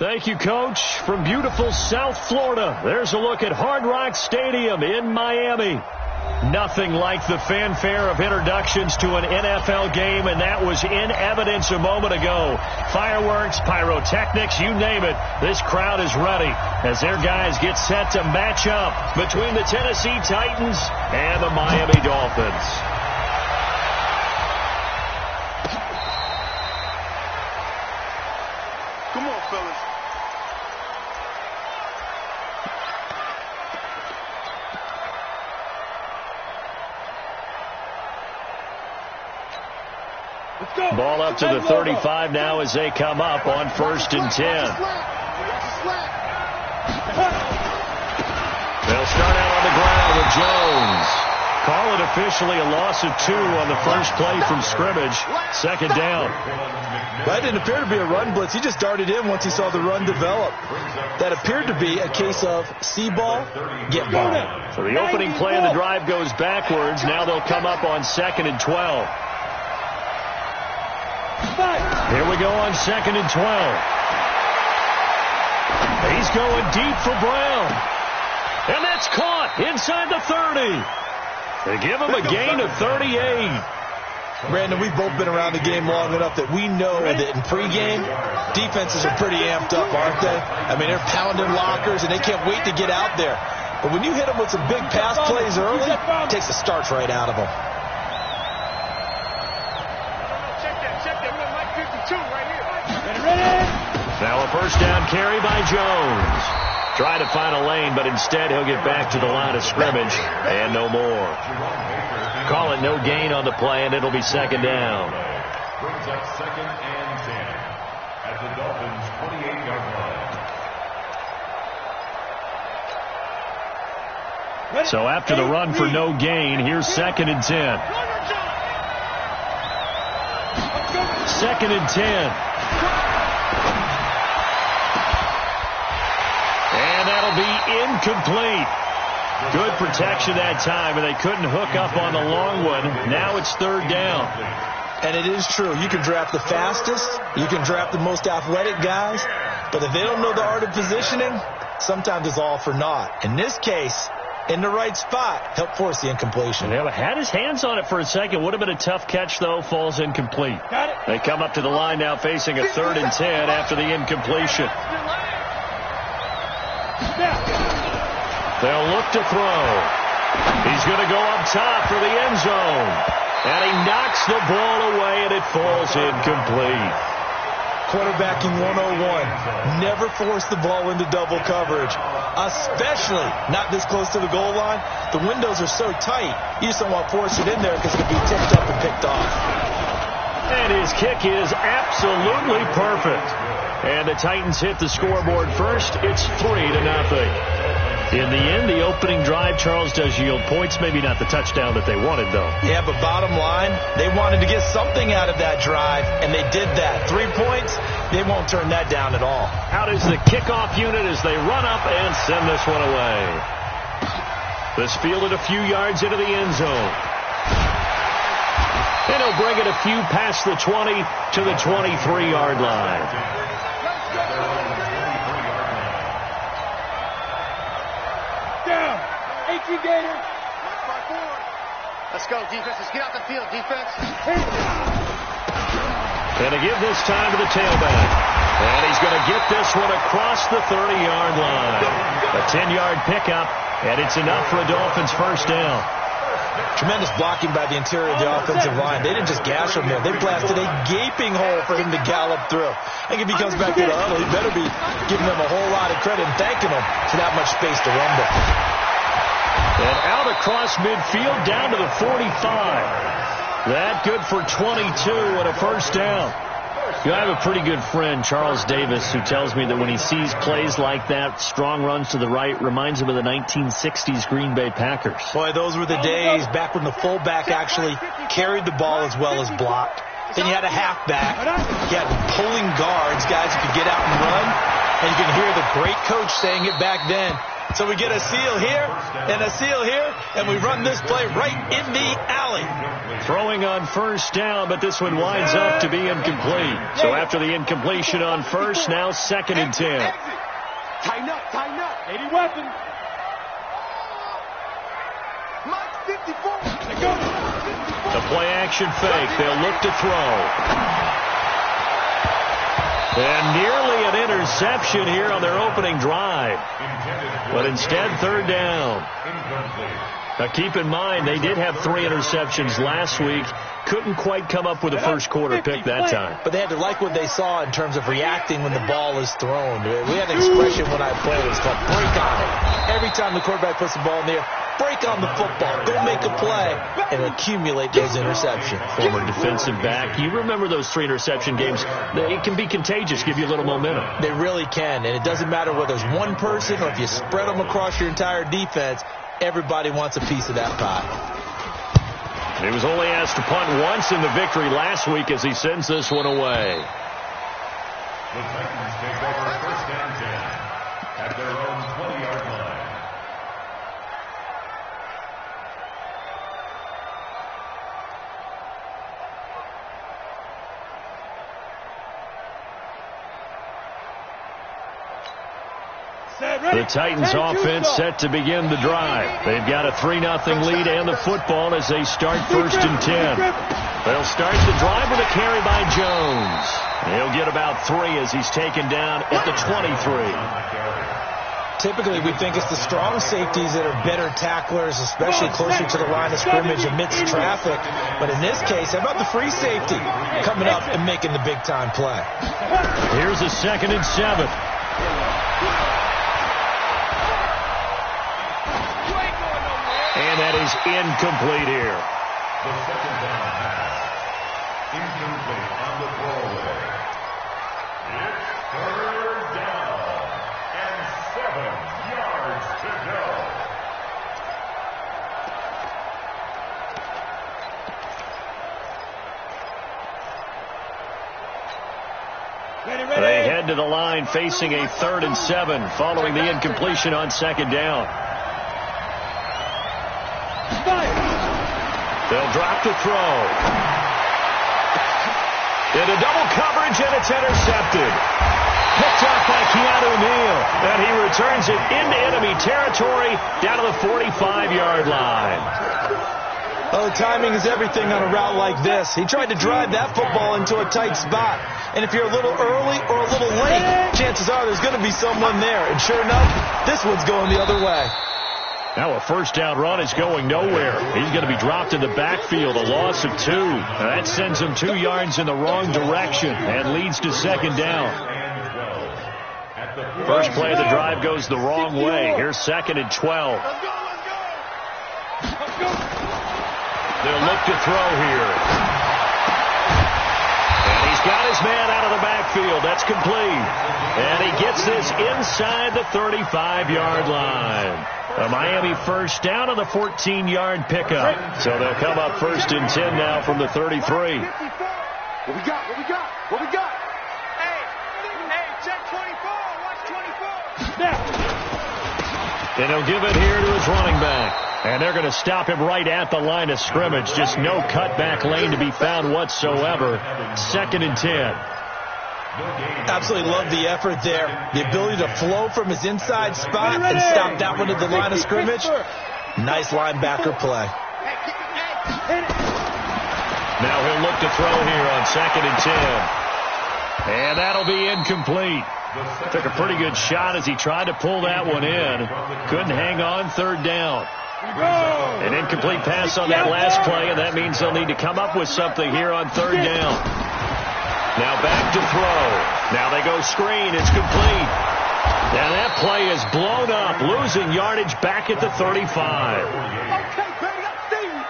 Thank you, Coach. From beautiful South Florida, there's a look at Hard Rock Stadium in Miami. Nothing like the fanfare of introductions to an NFL game, and that was in evidence a moment ago. Fireworks, pyrotechnics, you name it. This crowd is ready as their guys get set to match up between the Tennessee Titans and the Miami Dolphins. Come on, fellas. Ball up to the 35 now as they come up on 1st and 10. They'll start out on the ground with Jones. Call it officially a loss of 2 on the first play from scrimmage. 2nd down. That didn't appear to be a run blitz. He just darted in once he saw the run develop. That appeared to be a case of see ball, get ball. So the opening play of the drive goes backwards. Now they'll come up on 2nd and 12. Here we go on 2nd and 12. He's going deep for Brown. And that's caught inside the 30. They give him a gain of 38. Brandon, we've both been around the game long enough that we know that in pregame, defenses are pretty amped up, aren't they? I mean, they're pounding lockers, and they can't wait to get out there. But when you hit them with some big pass plays early, it takes the starch right out of them. Now a first down carry by Jones. Try to find a lane, but instead he'll get back to the line of scrimmage and no more. Call it no gain on the play, and it'll be 2nd down. Brings up 2nd and 10 at the Dolphins' 28-yard line. So after the run for no gain, here's 2nd and 10. 2nd and 10. And that'll be incomplete. Good protection that time, and they couldn't hook up on the long one. Now it's 3rd down. And it is true. You can draft the fastest. You can draft the most athletic guys. But if they don't know the art of positioning, sometimes it's all for naught. In this case, in the right spot, help force the incompletion. Yeah, had his hands on it for a second. Would have been a tough catch, though. Falls incomplete. They come up to the line now facing a 3rd and 10 after the incompletion. They'll look to throw. He's going to go up top for the end zone. And he knocks the ball away, and it falls incomplete. Quarterbacking 101. Never force the ball into double coverage, especially not this close to the goal line. The windows are so tight, you just don't want to force it in there because it could be tipped up and picked off. And his kick is absolutely perfect. And the Titans hit the scoreboard first. It's 3-0. In the end, the opening drive, Charles, does yield points. Maybe not the touchdown that they wanted, though. Yeah, but bottom line, they wanted to get something out of that drive, and they did that. 3 points, they won't turn that down at all. Out is the kickoff unit as they run up and send this one away. This fielded a few yards into the end zone. And he'll bring it a few past the 20 to the 23-yard line. Gator. Let's go, defense. Let's get out the field, defense. And to give this time to the tailback. And he's going to get this one across the 30-yard line. A 10-yard pickup, and it's enough for a Dolphins first down. Tremendous blocking by the interior of the offensive line. They didn't just gash him there. They blasted a gaping hole for him to gallop through. I think if he comes back to the huddle, he better be giving them a whole lot of credit and thanking them for that much space to rumble. And out across midfield down to the 45. That good for 22 and a first down. You know, I have a pretty good friend, Charles Davis, who tells me that when he sees plays like that, strong runs to the right, reminds him of the 1960s Green Bay Packers. Boy, those were the days back when the fullback actually carried the ball as well as blocked. Then you had a halfback. You had pulling guards, guys who could get out and run. And you can hear the great coach saying it back then. So we get a seal here and a seal here, and we run this play right in the alley. Throwing on first down, but this one winds up to be incomplete. So after the incompletion on first, now 2nd and 10. Tighten up. 80 weapon. Mike 54. The play action fake. They'll look to throw. And nearly an interception here on their opening drive. But instead, 3rd down. Now keep in mind, they did have 3 interceptions last week. Couldn't quite come up with a first quarter pick that time. But they had to like what they saw in terms of reacting when the ball is thrown. We had an expression when I played. It was called break on it. Every time the quarterback puts the ball in the air, break on the football. Go make a play and accumulate those interceptions. Former defensive back. You remember those 3 interception games. It can be contagious, give you a little momentum. They really can. And it doesn't matter whether it's one person or if you spread them across your entire defense. Everybody wants a piece of that pie. He was only asked to punt once in the victory last week as he sends this one away. The Titans take over 1st and 10 at their own 20-yard line. The Titans offense set to begin the drive. They've got a 3-0 lead and the football as they start 1st and 10. They'll start the drive with a carry by Jones. He'll get about 3 as he's taken down at the 23. Typically, we think it's the strong safeties that are better tacklers, especially closer to the line of scrimmage amidst traffic. But in this case, how about the free safety coming up and making the big-time play? Here's a 2nd and 7. And that is incomplete here. The 2nd down pass. Incomplete on the throwaway. It's 3rd down and 7 yards to go. They head to the line facing a 3rd and 7 following the incompletion on 2nd down. They'll drop to throw. Into double coverage, and it's intercepted. Picked off by Keanu Neal. And he returns it into enemy territory down to the 45-yard line. Oh, timing is everything on a route like this. He tried to drive that football into a tight spot. And if you're a little early or a little late, chances are there's going to be someone there. And sure enough, this one's going the other way. Now a 1st down run is going nowhere. He's going to be dropped in the backfield, a loss of 2. That sends him 2 yards in the wrong direction and leads to 2nd down. First play of the drive goes the wrong way. Here's 2nd and 12. They'll look to throw here. And he's got his man out of the backfield. That's complete. And he gets this inside the 35-yard line. A Miami 1st down on the 14-yard pickup. So they'll come up 1st and 10 now from the 33. What we got? Hey, check 24. Watch 24. And he'll give it here to his running back. And they're going to stop him right at the line of scrimmage. Just no cutback lane to be found whatsoever. 2nd and 10. Absolutely love the effort there. The ability to flow from his inside spot and stop that one at the line of scrimmage. Nice linebacker play. Now he'll look to throw here on 2nd and 10. And that'll be incomplete. Took a pretty good shot as he tried to pull that one in. Couldn't hang on. 3rd down. An incomplete pass on that last play, and that means they'll need to come up with something here on 3rd down. Now back to throw. Now they go screen. It's complete. Now that play is blown up, losing yardage back at the 35.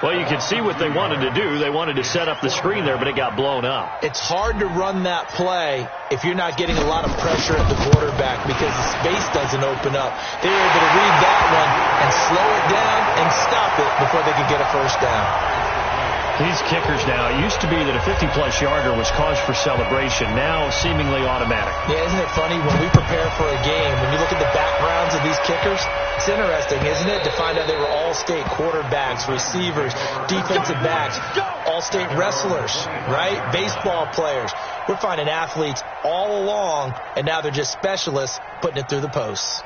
Well, you can see what they wanted to do. They wanted to set up the screen there, but it got blown up. It's hard to run that play if you're not getting a lot of pressure at the quarterback because the space doesn't open up. They were able to read that one and slow it down and stop it before they could get a 1st down. These kickers now, it used to be that a 50-plus yarder was cause for celebration. Now, seemingly automatic. Yeah, isn't it funny? When we prepare for a game, when you look at the backgrounds of these kickers, it's interesting, isn't it, to find out they were all-state quarterbacks, receivers, defensive backs, all-state wrestlers, right? Baseball players. We're finding athletes all along, and now they're just specialists putting it through the posts.